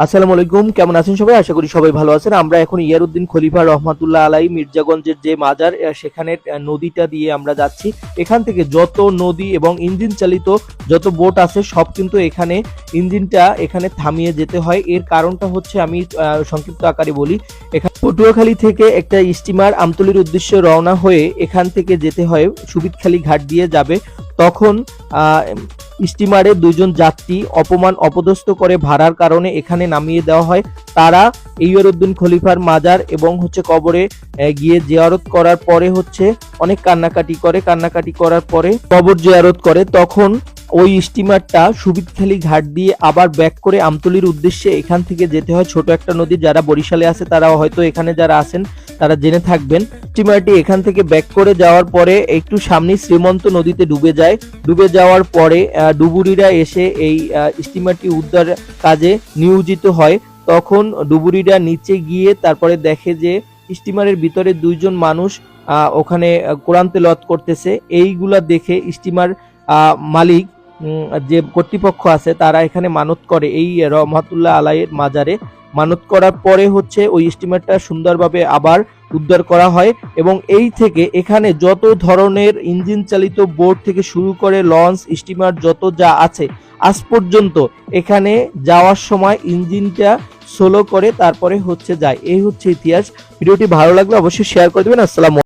আসসালামু আলাইকুম, কেমন আছেন সবাই? আশা করি সবাই ভালো আছেন। আমরা এখন ইয়ারউদ্দিন খলিফা রহমাতুল্লাহ আলাই মির্জাগঞ্জের যে মাজার, সেখানে নদীটা দিয়ে আমরা যাচ্ছি। এখান থেকে যত নদী এবং ইঞ্জিন চালিত যত বোট আছে সব কিন্তু এখানে ইঞ্জিনটা এখানে থামিয়ে যেতে হয়। এর কারণটা হচ্ছে আমি সংক্ষিপ্ত আকারে বলি। এখানে পটুয়াখালী থেকে একটা স্টিমার আমতলীর উদ্দেশ্যে রওনা হয়ে এখান থেকে যেতে হয় সুবিদখালী ঘাট দিয়ে যাবে। তখন স্টিমারে দুইজন যাত্রী অপমান অপদস্থ করে ভাড়ার কারণে এখানে নামিয়ে দেওয়া হয়। তারা ইয়ারউদ্দিন খলিফার মাজার এবং কবরে গিয়ে জিয়ারত করার পরে অনেক কান্নাকাটি করার পরে কবর জিয়ারত করে। তখন ওই স্টিমারটা সুবিদখালী ঘাট দিয়ে আবার ব্যাক করে আমতলীর উদ্দেশ্যে এখান থেকে যেতে হয়। ছোট একটা নদী, যারা বরিশালে আছে তারা হয়তো এখানে যারা আছেন তারা জেনে থাকবেন। স্টিমারটি এখান থেকে ব্যাক করে যাওয়ার পরে একটু সামনে শ্রীমন্ত নদীতে ডুবে যায়। ডুবে যাওয়ার পরে ডুবুরিরা এসে এই স্টিমারটি উদ্ধার কাজে নিয়োজিত হয়। তখন ডুবুরিরা নিচে গিয়ে তারপরে দেখে যে স্টিমারের ভিতরে দুইজন মানুষ ওখানে কোরআন তেলাওয়াত করতেছে। এইগুলা দেখে স্টিমার মালিক যে কর্তৃপক্ষ আছে তারা এখানে মানত করে এই রহমাতুল্লাহ আলাইয়ের মাজারে। মানত করার পরে ওই স্টিমারটা সুন্দরভাবে আবার উদ্ধার করা হয় এবং এই থেকে এখানে যত ধরনের ইঞ্জিন চালিত বোট থেকে শুরু করে লঞ্চ, স্টিমার যত যা আছে আজ পর্যন্ত এখানে যাওয়ার সময় ইঞ্জিনটা স্লো করে তারপরে যায়। এই ইতিহাস। ভিডিওটি ভালো লাগলে অবশ্যই শেয়ার করে দেবেন। আসসালামু